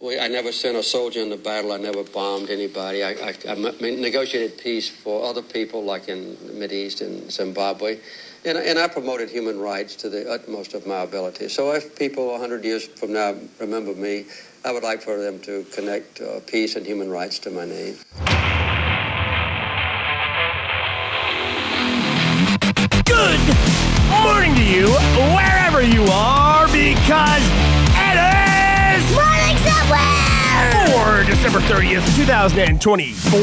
I never sent a soldier into battle. I never bombed anybody. I negotiated peace for other people, like in the Mideast and Zimbabwe. And I promoted human rights to the utmost of my ability. So if people 100 years from now remember me, I would like for them to connect peace and human rights to my name. Good morning to you, wherever you are, because it is Morning Somewhere! For December 30th, 2024.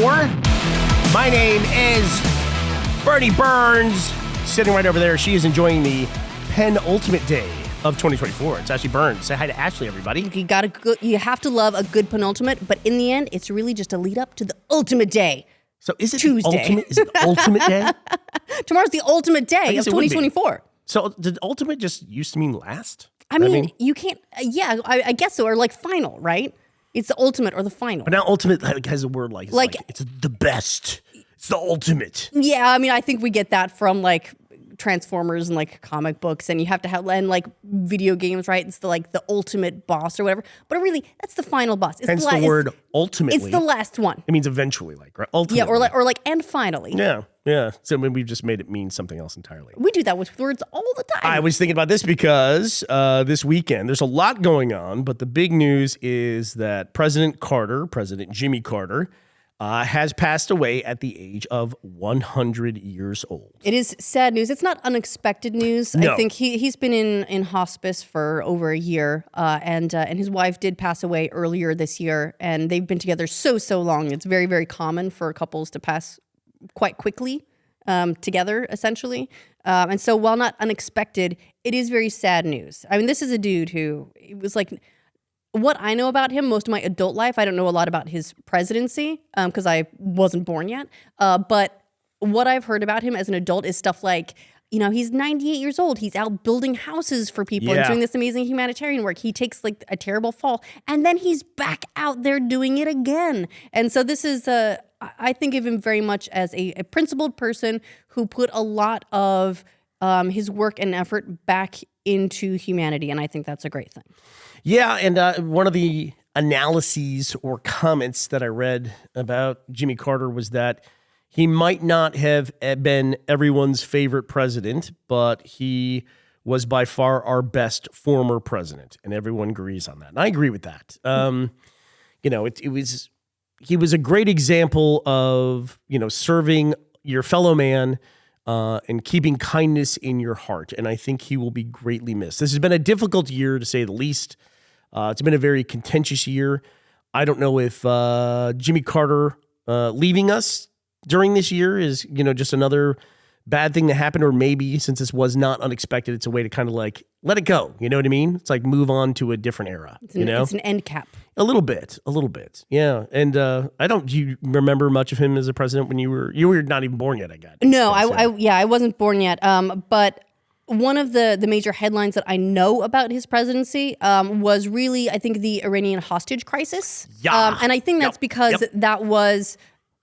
My name is Bernie Burns. Sitting right over there, she is enjoying the penultimate day of 2024. It's Ashley Burns. Say hi to Ashley, everybody. You have to love a good penultimate, but in the end, it's really just a lead up to the ultimate day. So is it Tuesday. The ultimate? Is it the ultimate day? Tomorrow's the ultimate day of 2024. So did ultimate just used to mean last? I mean, you can't. I guess so, or like final, right? It's the ultimate or the final. But now ultimate has a word like it's the best. It's the ultimate. Yeah, I mean, I think we get that from like Transformers and like comic books, and you have to have and like video games, right? It's the ultimate boss or whatever. But really, that's the final boss. It's hence the word ultimately. It's the last one. It means eventually, right? Ultimately. Yeah, or like and finally. Yeah. So we've just made it mean something else entirely. We do that with words all the time. I was thinking about this because this weekend there's a lot going on, but the big news is that President Jimmy Carter, has passed away at the age of 100 years old. It is sad news. It's not unexpected news. No. I think he's been in hospice for over a year, and his wife did pass away earlier this year, and they've been together so long. It's very, very common for couples to pass quite quickly together, essentially. And so while not unexpected, it is very sad news. I mean, this is a dude who it was like... What I know about him, most of my adult life, I don't know a lot about his presidency because I wasn't born yet. But what I've heard about him as an adult is stuff like, he's 98 years old. He's out building houses for people and doing this amazing humanitarian work. He takes like a terrible fall and then he's back out there doing it again. And so this is, I think of him very much as a principled person who put a lot of his work and effort back into humanity. And I think that's a great thing. Yeah, and one of the analyses or comments that I read about Jimmy Carter was that he might not have been everyone's favorite president, but he was by far our best former president, and everyone agrees on that. And I agree with that. He was a great example of serving your fellow man and keeping kindness in your heart, and I think he will be greatly missed. This has been a difficult year, to say the least. It's been a very contentious year. I don't know if Jimmy Carter leaving us during this year is, just another bad thing that happened, or maybe since this was not unexpected, it's a way to kind of like let it go. You know what I mean? It's like move on to a different era. It's an end cap. A little bit. Yeah. And do you remember much of him as a president when you were not even born yet? I got no, I wasn't born yet. But one of the major headlines that I know about his presidency was really, I think, the Iranian hostage crisis. Yeah. And I think that's because that was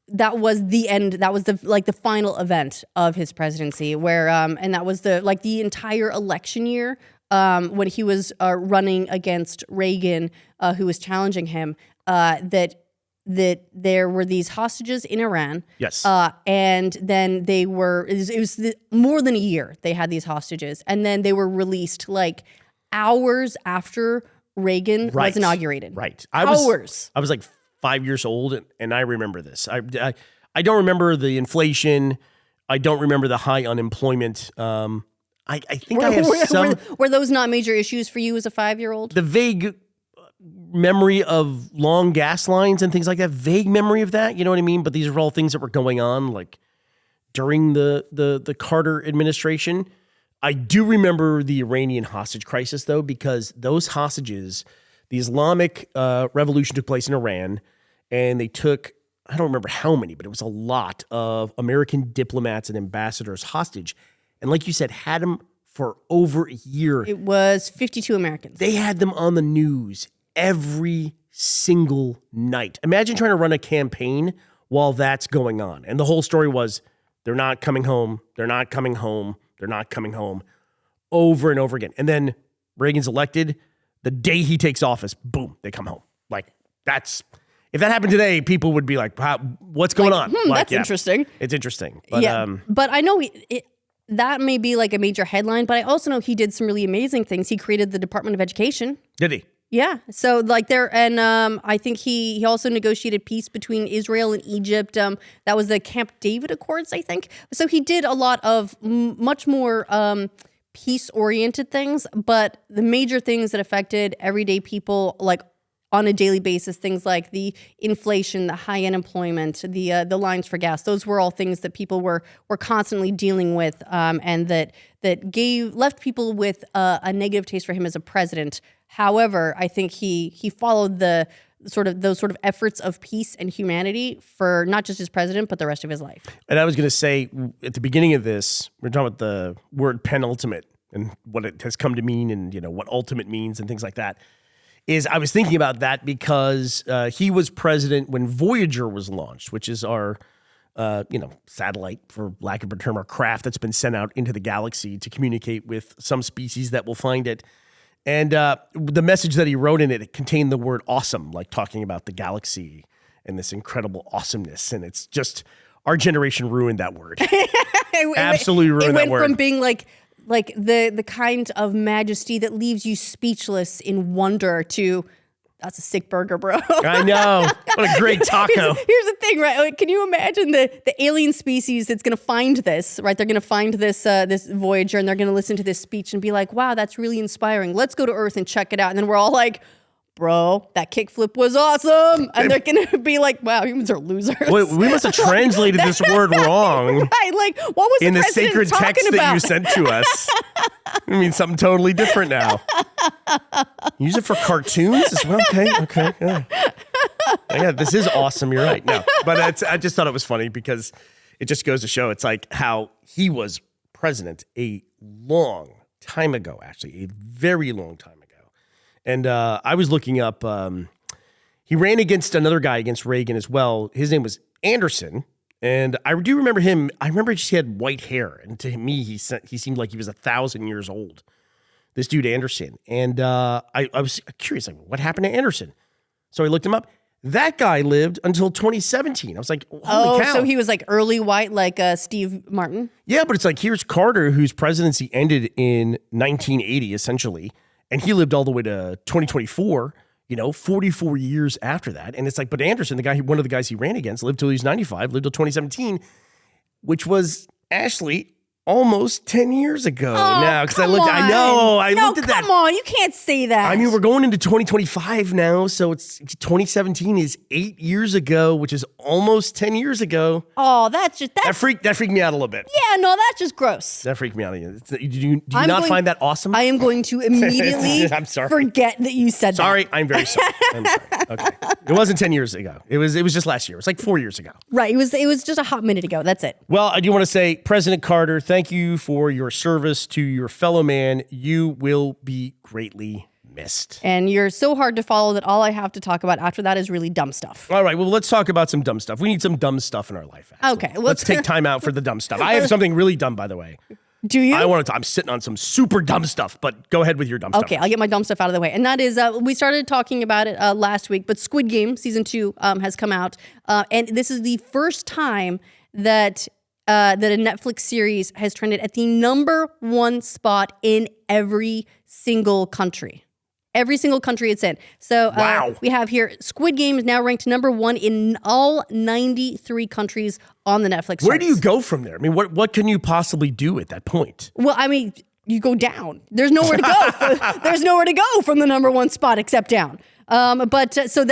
the end. That was the final event of his presidency, where and that was the entire election year when he was running against Reagan, who was challenging him. That there were these hostages in Iran. Yes. And then it was more than a year they had these hostages. And then they were released like hours after Reagan was inaugurated. Right. Hours. I was like 5 years old, and I remember this. I don't remember the inflation. I don't remember the high unemployment. I think I have some... Were those not major issues for you as a 5-year-old? The vague memory of long gas lines and things like that, vague memory of that, you know what I mean? But these are all things that were going on like during the Carter administration. I do remember the Iranian hostage crisis though, because those hostages, the Islamic revolution took place in Iran, and they took, I don't remember how many, but it was a lot of American diplomats and ambassadors hostage. And like you said, had them for over a year. It was 52 Americans. They had them on the news every single night. Imagine trying to run a campaign while that's going on. And the whole story was, they're not coming home. They're not coming home. They're not coming home, over and over again. And then Reagan's elected. The day he takes office, boom, they come home. Like if that happened today, people would be like, what's going on? That's interesting. It's interesting. But, but I know that may be like a major headline, but I also know he did some really amazing things. He created the Department of Education. Did he? Yeah. So like I think he also negotiated peace between Israel and Egypt. That was the Camp David Accords, I think. So he did a lot of much more peace-oriented things, but the major things that affected everyday people, like on a daily basis, things like the inflation, the high unemployment, the lines for gas, those were all things that people were constantly dealing with, and that left people with a negative taste for him as a president. However, I think he followed those sort of efforts of peace and humanity for not just his president, but the rest of his life. And I was going to say at the beginning of this, we're talking about the word penultimate and what it has come to mean, and what ultimate means and things like that. I was thinking about that because he was president when Voyager was launched, which is our satellite, for lack of a better term, our craft that's been sent out into the galaxy to communicate with some species that will find it. And the message that he wrote in it contained the word awesome, like talking about the galaxy and this incredible awesomeness. And it's just, our generation ruined that word. Absolutely ruined that word. It went from being like the kind of majesty that leaves you speechless in wonder to, that's a sick burger, bro. I know. What a great taco. Here's the thing, right? Like, can you imagine the alien species that's going to find this, right? They're going to find this Voyager, and they're going to listen to this speech and be like, wow, that's really inspiring. Let's go to Earth and check it out. And then we're all like, bro, that kickflip was awesome. And they're going to be like, wow, humans are losers. Wait, we must have translated this word wrong. Right, like, what was in the sacred text that you sent to us? It means something totally different now. Use it for cartoons as well? Okay, yeah. Yeah, this is awesome. You're right. No, but I just thought it was funny because it just goes to show it's like how he was president a long time ago, actually, a very long time ago. And I was looking up, he ran against another guy against Reagan as well. His name was Anderson. And I do remember him. I remember he had white hair. And to me, he seemed like he was 1,000 years old. This dude, Anderson. And I was curious, like, what happened to Anderson? So I looked him up. That guy lived until 2017. I was like, holy cow. So he was like early white, like Steve Martin? Yeah, but it's like, here's Carter, whose presidency ended in 1980, essentially. And he lived all the way to 2024, 44 years after that. And it's like, but Anderson, one of the guys he ran against, lived till he was 95, lived till 2017, which was, Ashley, almost 10 years ago now. Because I looked at that. Come on, you can't say that. I mean, we're going into 2025 now, so it's 2017 is 8 years ago, which is almost 10 years ago. Oh, that freaked me out a little bit. Yeah, no, that's just gross. That freaked me out. Do you not find that awesome? I am going to immediately I'm sorry. forget that you said that. Sorry, I'm very sorry. I'm sorry. Okay. It wasn't 10 years ago. It was just last year. It was like 4 years ago. Right. It was just a hot minute ago. That's it. Well, I do want to say, President Carter, thank you for your service to your fellow man. You will be greatly missed. And you're so hard to follow that all I have to talk about after that is really dumb stuff. All right, well, let's talk about some dumb stuff. We need some dumb stuff in our life, actually. Okay. Let's take time out for the dumb stuff. I have something really dumb, by the way. Do you? I'm sitting on some super dumb stuff, but go ahead with your dumb stuff. Okay, I'll get my dumb stuff out of the way. And that is, we started talking about it last week, but Squid Game Season 2 has come out. And this is the first time that a Netflix series has trended at the #1 spot in every single country. Every single country it's in. So wow. We have here, Squid Game is now ranked #1 in all 93 countries on the Netflix Where charts. do you go from there? I mean, what can you possibly do at that point? Well, I mean, you go down. There's nowhere to go. There's nowhere to go from the #1 spot except down. So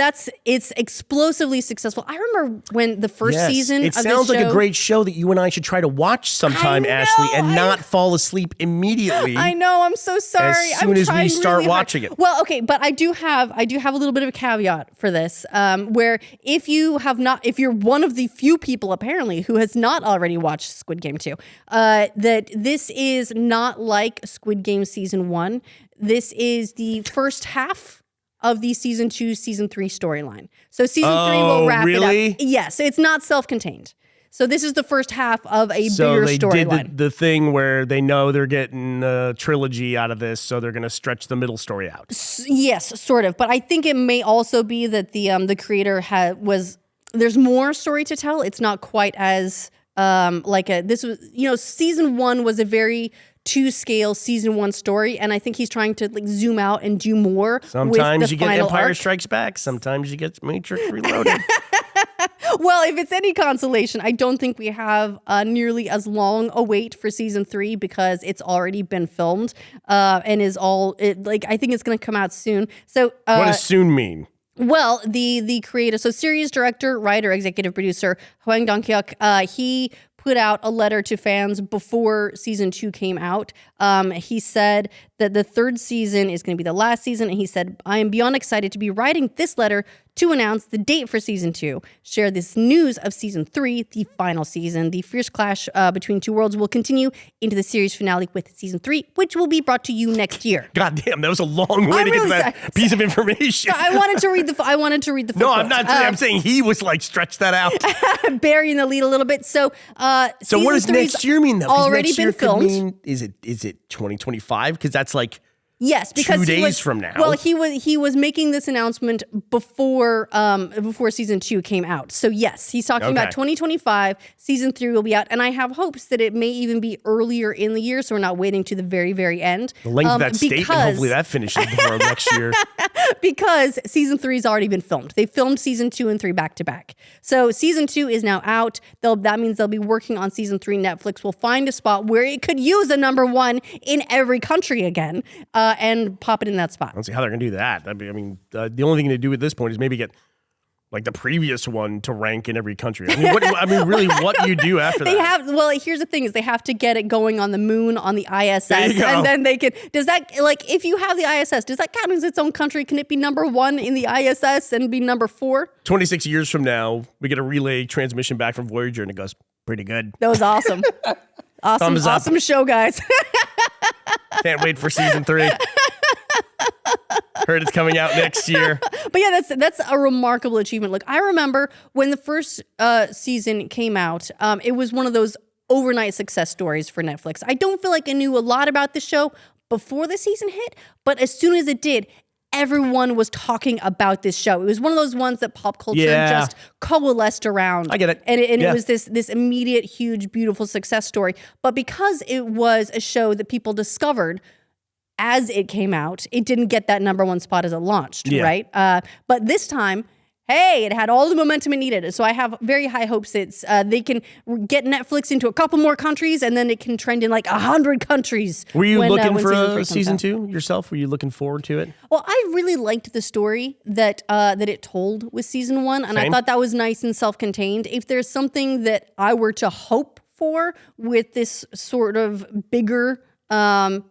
it's explosively successful. I remember when the first season of the show. It sounds like a great show that you and I should try to watch sometime, Ashley, and not fall asleep immediately. I know. I'm so sorry. As soon as we start watching it. Well, okay, but I do have a little bit of a caveat for this, where if you're one of the few people apparently who has not already watched Squid Game 2, that this is not like Squid Game Season 1. This is the first half of the Season 2, Season 3 storyline. So Season 3 will wrap it up. Yes, it's not self-contained. So this is the first half of a So bigger they did storyline. the thing where they know they're getting a trilogy out of this, so they're going to stretch the middle story out. Yes, sort of. But I think it may also be that the creator there's more story to tell. It's not quite as season 1 was a very to scale season 1 story, and I think he's trying to like zoom out and do more. Sometimes with the you get final Empire arc. Strikes Back. Sometimes you get Matrix Reloaded. Well, if it's any consolation, I don't think we have nearly as long a wait for season 3 because it's already been filmed and I think it's going to come out soon. So What does soon mean? well, the creator, so series director, writer, executive producer Hwang Dong-hyuk, he put out a letter to fans before season 2 came out. He said that the 3rd season is going to be the last season, and he said, "I am beyond excited to be writing this letter to announce the date for season 2. Share this news of season 3, the final season. The fierce clash between two worlds will continue into the series finale with season 3, which will be brought to you next year." God damn, that was a long way to get to that piece of information. I wanted to read the. I wanted to read the. No, full I'm quote. not saying. I'm saying he was like stretch that out. Burying the lead a little bit. So, So what does next year mean though? 'Cause already next year been filmed. could mean, is it 2025? Because that's like Yes, because 2 he days was, from now. Well, he was making this announcement before season 2 came out. So yes, he's talking about Okay. 2025. Season 3 will be out, and I have hopes that it may even be earlier in the year, so we're not waiting to the very, very end. the length of that statement. Hopefully that finishes before next year. Because season 3 has already been filmed. They filmed season 2 and 3 back to back. So season 2 is now out. That means they'll be working on season 3. Netflix will find a spot where it could use a number 1 in every country again and pop it in that spot. I don't see how they're going to do that. The only thing to do at this point is maybe get like the previous one to rank in every country. Really, what do you do after that? Here's the thing is they have to get it going on the moon, on the ISS, There you go. and then they can, if you have the ISS, does that count as its own country? Can it be number 1 in the ISS and be number 4? 26 years from now, we get a relay transmission back from Voyager and it goes, pretty good. That was awesome. Thumbs up. Awesome show, guys. Can't wait for season 3. Heard it's coming out next year. But yeah, that's a remarkable achievement. Like I remember when the first season came out, it was one of those overnight success stories for Netflix. I don't feel like I knew a lot about the show before the season hit, but as soon as it did, everyone was talking about this show. It was one of those ones that pop culture just coalesced around. I get it. And it was this immediate, huge, beautiful success story. But because it was a show that people discovered as it came out, it didn't get that number 1 spot as it launched, right? But this time, hey, it had all the momentum it needed. So I have very high hopes they can get Netflix into a couple more countries, and then it can trend in like 100 countries. Were you looking when for season 3 a comes season out. 2 yourself? Were you looking forward to it? Well, I really liked the story that it told with season 1, and Same. I thought that was nice and self-contained. If there's something that I were to hope for with this sort of bigger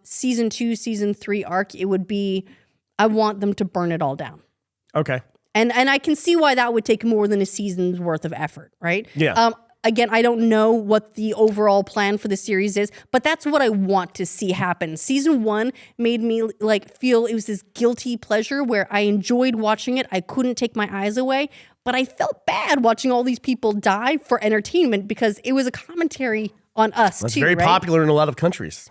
season 2, season 3 arc, it would be I want them to burn it all down. Okay. And I can see why that would take more than a season's worth of effort, right? Yeah. Again, I don't know what the overall plan for the series is, but that's what I want to see happen. Season 1 made me feel it was this guilty pleasure where I enjoyed watching it. I couldn't take my eyes away, but I felt bad watching all these people die for entertainment because it was a commentary on us That's too, very right? popular in a lot of countries.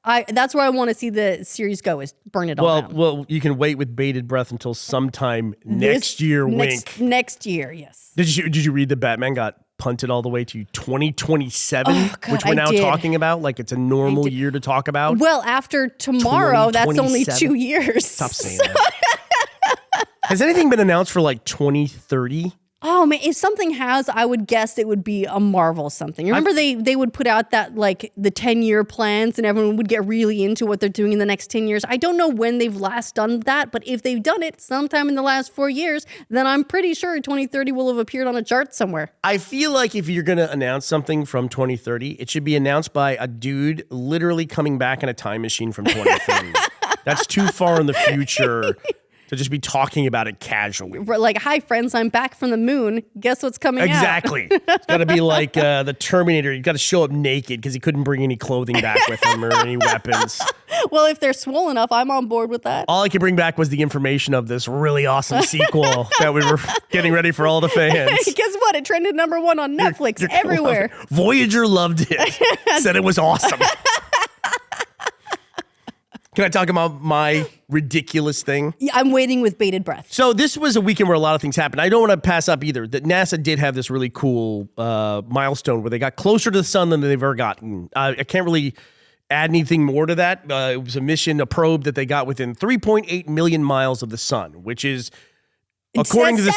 But that's where I want to see the series go is burn it all down. Well, you can wait with bated breath until sometime next year. Wink. Next year, yes. Did you read that Batman got punted all the way to 2027, Oh, God, which we're I now did. talking about? Like it's a normal year to talk about. Well, after tomorrow, that's only 2027. 2 years. Stop saying that. Has anything been announced for like 2030? Oh man, if something has, I would guess it would be a Marvel something. Remember they would put out that like the 10-year plans and everyone would get really into what they're doing in the next 10 years. I don't know when they've last done that, but if they've done it sometime in the last 4 years, then I'm pretty sure 2030 will have appeared on a chart somewhere. I feel like if you're going to announce something from 2030, it should be announced by a dude literally coming back in a time machine from 2030. That's too far in the future to just be talking about it casually. Like, hi, friends, I'm back from the moon. Guess what's coming out? Exactly. It's got to be like the Terminator. You've got to show up naked because he couldn't bring any clothing back with him or any weapons. Well, if they're swollen enough, I'm on board with that. All I could bring back was the information of this really awesome sequel that we were getting ready for all the fans. Guess what? It trended #1 on Netflix everywhere. Voyager loved it. Said it was awesome. Can I talk about my ridiculous thing? Yeah, I'm waiting with bated breath. So this was a weekend where a lot of things happened. I don't want to pass up either that NASA did have this really cool milestone where they got closer to the sun than they've ever gotten. I can't really add anything more to that. It was a mission, a probe that they got within 3.8 million miles of the sun, which is, according to the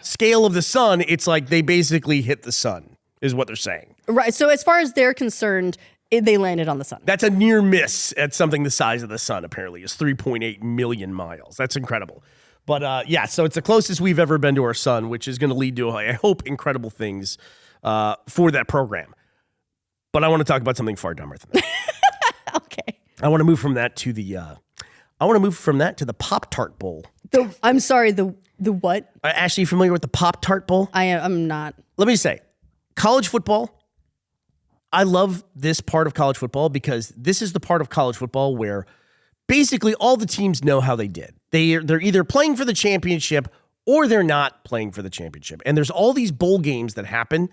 scale of the sun, it's like they basically hit the sun, is what they're saying. Right. So as far as they're concerned, they landed on the sun. That's a near miss at something the size of the sun, apparently, is 3.8 million miles. That's incredible. But yeah, so it's the closest we've ever been to our sun, which is going to lead to, I hope, incredible things for that program. But I want to talk about something far dumber than that. Okay. I want to move from that to the Pop Tart Bowl. I'm sorry, the what? Ashley, you familiar with the Pop Tart Bowl? I'm not. Let me say, college football. I love this part of college football because this is the part of college football where basically all the teams know how they did. They're either playing for the championship or they're not playing for the championship. And there's all these bowl games that happen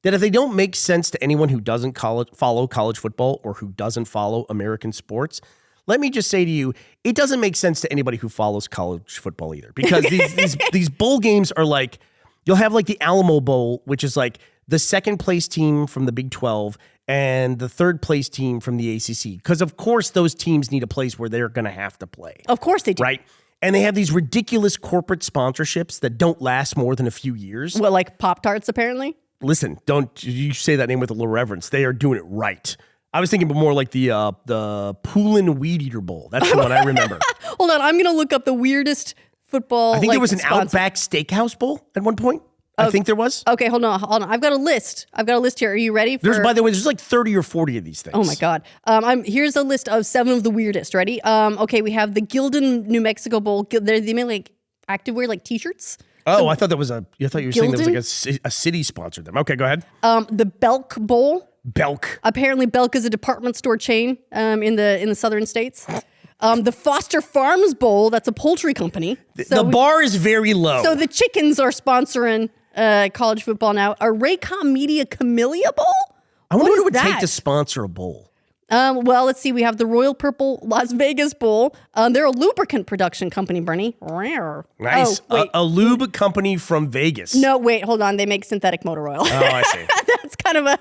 that if they don't make sense to anyone who doesn't follow college football or who doesn't follow American sports, let me just say to you, it doesn't make sense to anybody who follows college football either. Because these bowl games are like, you'll have like the Alamo Bowl, which is like the second place team from the Big 12 and the third place team from the ACC. Because, of course, those teams need a place where they're going to have to play. Of course they do. Right? And they have these ridiculous corporate sponsorships that don't last more than a few years. Well, like Pop-Tarts, apparently? Listen, don't you say that name with a little reverence. They are doing it right. I was thinking more like the Poolin Weed Eater Bowl. That's the one I remember. Hold on, I'm going to look up the weirdest football. I think there was an sponsor. Outback Steakhouse Bowl at one point. I think there was. Okay, hold on. I've got a list. Here. Are you ready? By the way, there's like 30 or 40 of these things. Oh my God. Here's a list of 7 of the weirdest. Ready? Okay, we have the Gildan, New Mexico Bowl. They make like activewear, like t-shirts. Oh, I thought you were saying that was like a city sponsored them. Okay, go ahead. The Belk Bowl. Belk. Apparently, Belk is a department store chain in the southern states. The Foster Farms Bowl. That's a poultry company. The bar is very low. So the chickens are sponsoring college football now. A Raycom Media Camellia Bowl? I wonder what it would take to sponsor a bowl. Well, let's see. We have the Royal Purple Las Vegas Bowl. They're a lubricant production company, Bernie. Nice. Oh, wait. A lube company from Vegas. No, wait, hold on. They make synthetic motor oil. Oh, I see. It's kind of a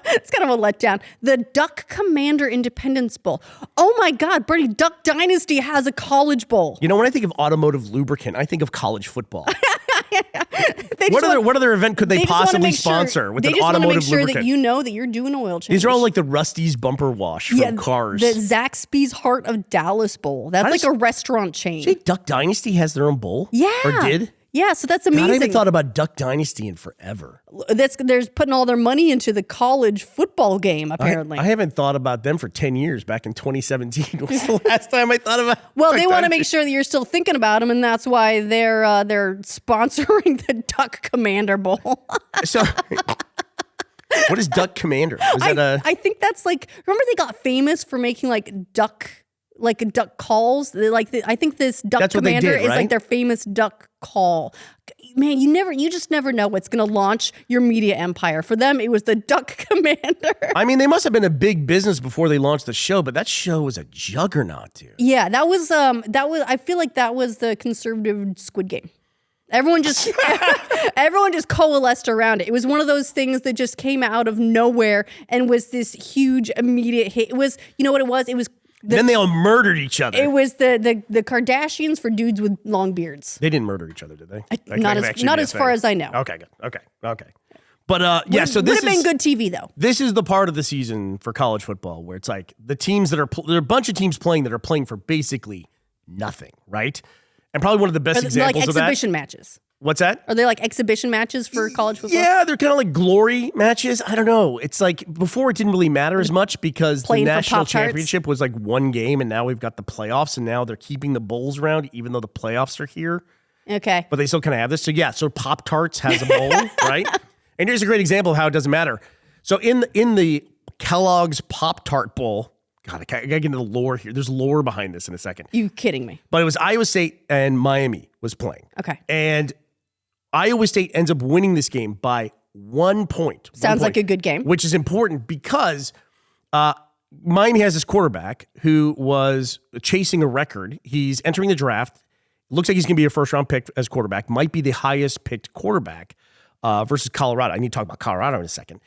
letdown. The Duck Commander Independence Bowl. Oh my God, Bernie, Duck Dynasty has a college bowl. You know, when I think of automotive lubricant, I think of college football. What other event could they possibly sponsor with an automotive lubricant? They just want to make sure that you know that you're doing oil change. These are all like the Rusty's bumper wash from cars. The Zaxby's Heart of Dallas Bowl. That's like a restaurant chain. Say Duck Dynasty has their own bowl? Yeah. Or did? Yeah, so that's amazing. God, I haven't thought about Duck Dynasty in forever. They're putting all their money into the college football game, apparently. I haven't thought about them for 10 years. Back in 2017 was the last time I thought about Well, they want to make sure that you're still thinking about them, and that's why they're sponsoring the Duck Commander Bowl. So, what is Duck Commander? I think that's like, remember they got famous for making duck calls. I think this Duck Commander is like their famous duck call. Man, you just never know what's going to launch your media empire. For them, it was the Duck Commander. I mean, they must have been a big business before they launched the show, but that show was a juggernaut, dude. Yeah, that was. I feel like that was the conservative Squid Game. Everyone just coalesced around it. It was one of those things that just came out of nowhere and was this huge immediate hit. It was, you know what it was? It was. Then they all murdered each other. It was the Kardashians for dudes with long beards. They didn't murder each other, did they? Not as far as I know. Okay, good. Okay. But yeah, so this would have been good TV though. This is the part of the season for college football where it's like the teams that there are a bunch of teams playing that are playing for basically nothing, right? And probably one of the best examples like of that. exhibition matches. What's that? Are they like exhibition matches for college football? Yeah, they're kind of like glory matches. I don't know. It's like before it didn't really matter as much because Playing the for national Pop-Tarts? championship was like one game, and now we've got the playoffs, and now they're keeping the bowls around even though the playoffs are here. Okay. But they still kind of have this. So yeah, so Pop Tarts has a bowl, right? And here's a great example of how it doesn't matter. So in the Kellogg's Pop Tart Bowl, God, I gotta get into the lore here. There's lore behind this in a second. You kidding me? But it was Iowa State and Miami was playing. Okay. And Iowa State ends up winning this game by 1 point. Sounds like a good game. Which is important because Miami has this quarterback who was chasing a record. He's entering the draft. Looks like he's going to be a first-round pick as quarterback. Might be the highest-picked quarterback versus Colorado. I need to talk about Colorado in a second.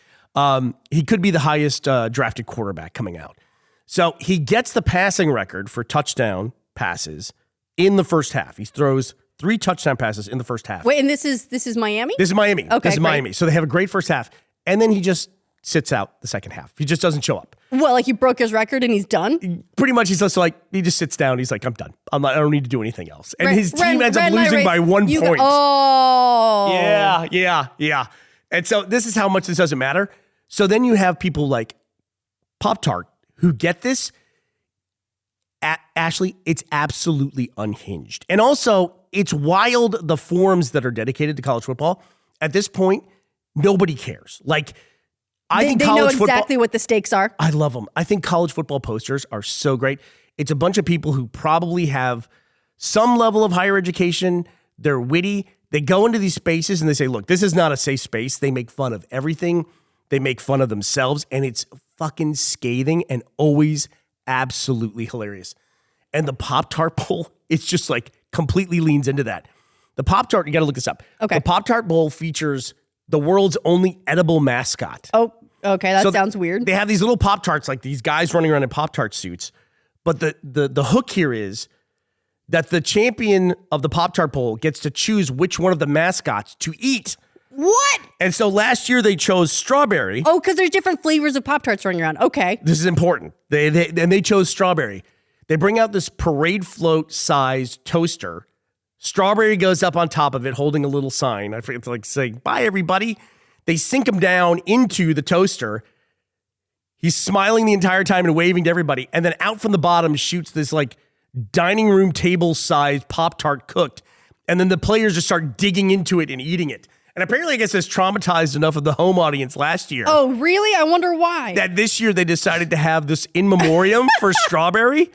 He could be the highest drafted quarterback coming out. So he gets the passing record for touchdown passes in the first half. He throws 3 touchdown passes in the first half. Wait, and this is Miami? This is Miami. Okay, This is great. Miami. So they have a great first half. And then he just sits out the second half. He just doesn't show up. Well, like he broke his record and he's done? Pretty much he's just like, he just sits down. He's like, I'm done. I don't need to do anything else. And his team ends up Ran my losing race. by 1 point. Oh. Yeah. And so this is how much this doesn't matter. So then you have people like Pop-Tart who get this. Ashley, it's absolutely unhinged. And also, it's wild the forums that are dedicated to college football. At this point, nobody cares. Like, I think They college know football, exactly what the stakes are. I love them. I think college football posters are so great. It's a bunch of people who probably have some level of higher education. They're witty. They go into these spaces and they say, look, this is not a safe space. They make fun of everything. They make fun of themselves. And it's fucking scathing and always absolutely hilarious. And the Pop-Tart Bowl, it's just like completely leans into that. The Pop-Tart, you got to look this up. Okay. The Pop-Tart Bowl features the world's only edible mascot. Oh, okay. That So sounds weird. They have these little Pop-Tarts, like these guys running around in Pop-Tart suits. But the hook here is that the champion of the Pop-Tart Bowl gets to choose which one of the mascots to eat. What? And so last year they chose strawberry. Oh, because there's different flavors of Pop-Tarts running around. Okay. This is important. They chose strawberry. They bring out this parade float sized toaster. Strawberry goes up on top of it, holding a little sign. I forget to like say, bye, everybody. They sink him down into the toaster. He's smiling the entire time and waving to everybody. And then out from the bottom shoots this like dining room table sized Pop-Tart cooked. And then the players just start digging into it and eating it. And apparently, I guess this traumatized enough of the home audience last year. Oh, really? I wonder why. That this year they decided to have this in memoriam for strawberry.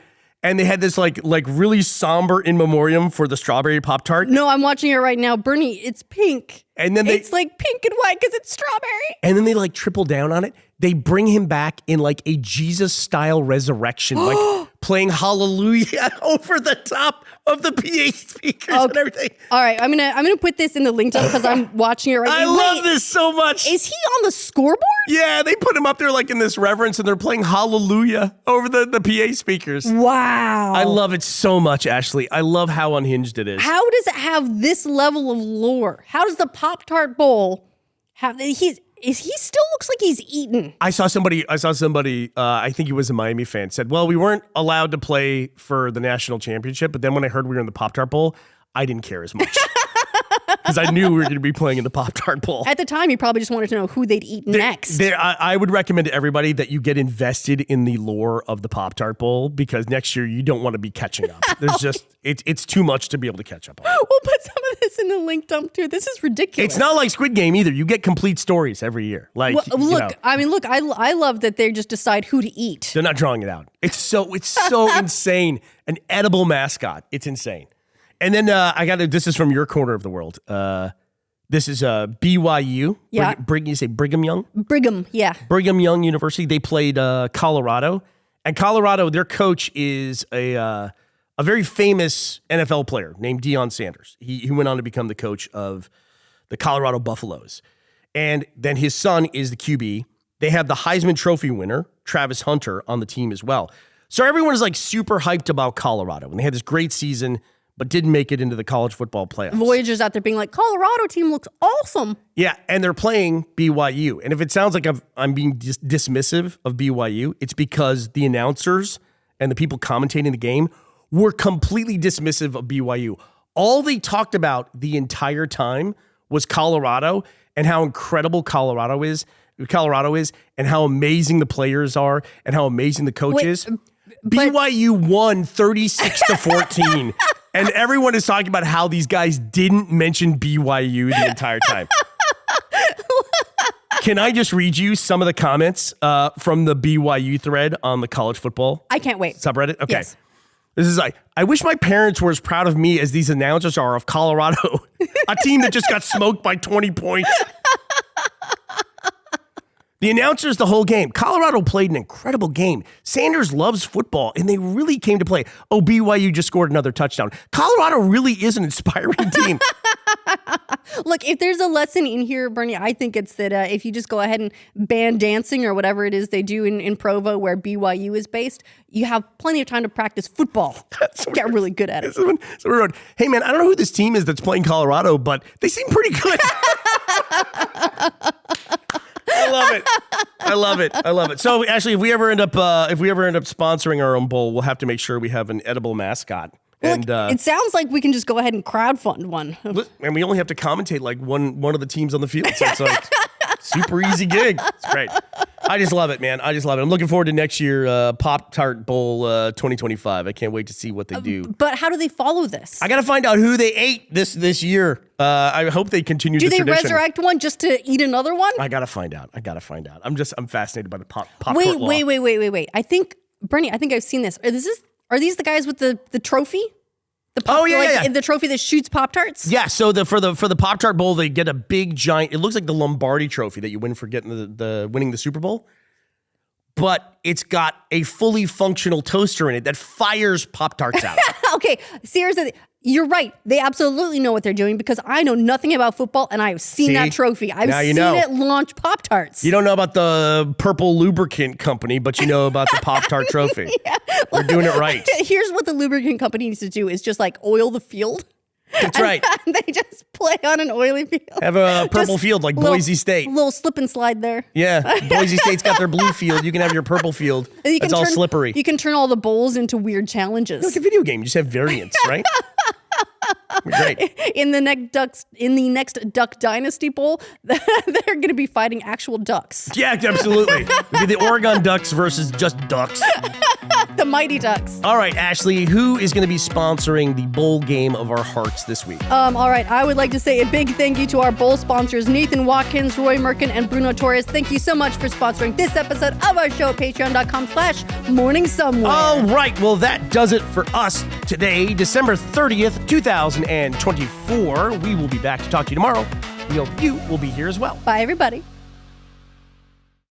And they had this like really somber in memoriam for the strawberry Pop-Tart. No, I'm watching it right now. Bernie, it's pink. And then it's like pink and white because it's strawberry. And then they like triple down on it. They bring him back in like a Jesus-style resurrection, like playing Hallelujah over the top of the PA speakers and everything. All right, I'm gonna put this in the link up because I'm watching it right now. I love this so much. Is he on the scoreboard? Yeah, they put him up there like in this reverence, and they're playing Hallelujah over the PA speakers. Wow. I love it so much, Ashley. I love how unhinged it is. How does it have this level of lore? How does the Pop-Tart Bowl have? He still looks like he's eaten. I saw somebody, I think he was a Miami fan, said, well, we weren't allowed to play for the national championship, but then when I heard we were in the Pop-Tart Bowl, I didn't care as much. Because I knew we were going to be playing in the Pop-Tart Bowl. At the time, he probably just wanted to know who they'd eat next. I would recommend to everybody that you get invested in the lore of the Pop-Tart Bowl, because next year you don't want to be catching up. There's just, it's too much to be able to catch up on. We'll put some of this in the link dump too. This is ridiculous. It's not like Squid Game either. You get complete stories every year. Like, Well, you look, know, I love that they just decide who to eat. they're not drawing it out. It's so insane. An edible mascot. It's insane. And then this is from your corner of the world. This is BYU. Yeah. You say Brigham Young? Brigham, yeah. Brigham Young University. They played Colorado. And Colorado, their coach is a very famous NFL player named Deion Sanders. He went on to become the coach of the Colorado Buffaloes. And then his son is the QB. They have the Heisman Trophy winner, Travis Hunter, on the team as well. So everyone is like super hyped about Colorado. And they had this great season, but didn't make it into the college football playoffs. Voyagers out there being like, Colorado team looks awesome. Yeah, and they're playing BYU. And if it sounds like I'm being dismissive of BYU, it's because the announcers and the people commentating the game were completely dismissive of BYU. all they talked about the entire time was Colorado and how incredible Colorado is, and how amazing the players are, and how amazing the coach is. BYU won 36-14, and everyone is talking about how these guys didn't mention BYU the entire time. Can I just read you some of the comments from the BYU thread on the college football? I can't wait. Subreddit? Okay. Yes. This is like, I wish my parents were as proud of me as these announcers are of Colorado, a team that just got smoked by 20 points. The announcers the whole game. Colorado played an incredible game. Sanders loves football, and they really came to play. Oh, BYU just scored another touchdown. Colorado really is an inspiring team. Look, if there's a lesson in here, Bernie, I think it's that if you just go ahead and ban dancing or whatever it is they do in Provo where BYU is based, you have plenty of time to practice football. Get really good at it. Someone wrote, hey, man, I don't know who this team is that's playing Colorado, but they seem pretty good. I love it. So, Ashley, if we ever end up sponsoring our own bowl, we'll have to make sure we have an edible mascot. And it sounds like we can just go ahead and crowdfund one. And we only have to commentate like one of the teams on the field. So it's like super easy gig. It's great. I just love it, man. I just love it. I'm looking forward to next year, Pop Tart Bowl 2025. I can't wait to see what they do. But how do they follow this? I got to find out who they ate this year. I hope they continue the tradition. Do they resurrect one just to eat another one? I got to find out. I'm fascinated by the Pop Tart law. Wait. I think, Bernie, I've seen this. Are these the guys with the trophy? The trophy that shoots Pop-Tarts? Yeah, so for the Pop Tart Bowl, they get a big giant, it looks like the Lombardi trophy that you win for getting winning the Super Bowl. But it's got a fully functional toaster in it that fires Pop-Tarts out. Okay, seriously, you're right. They absolutely know what they're doing because I know nothing about football and I have seen that trophy. I've seen it launch Pop-Tarts. You don't know about the Purple Lubricant Company, but you know about the Pop-Tart trophy. Yeah. They're doing it right. Here's what the lubricant company needs to do is just like oil the field. That's right. They just play on an oily field. Have a purple field like Boise State. Little slip and slide there. Yeah. Boise State's got their blue field. You can have your purple field. It's all slippery. You can turn all the bowls into weird challenges. Like a video game. You just have variants, right? Great. In the next Duck Dynasty Bowl, they're going to be fighting actual ducks. Yeah, absolutely. It'll be the Oregon Ducks versus just ducks. The Mighty Ducks. All right, Ashley, who is going to be sponsoring the bowl game of our hearts this week? All right, I would like to say a big thank you to our bowl sponsors, Nathan Watkins, Roy Merkin, and Bruno Torres. Thank you so much for sponsoring this episode of our show at patreon.com/Morning Somewhere. All right, well, that does it for us today, December 30th, 2024. We will be back to talk to you tomorrow. We hope you will be here as well. Bye, everybody.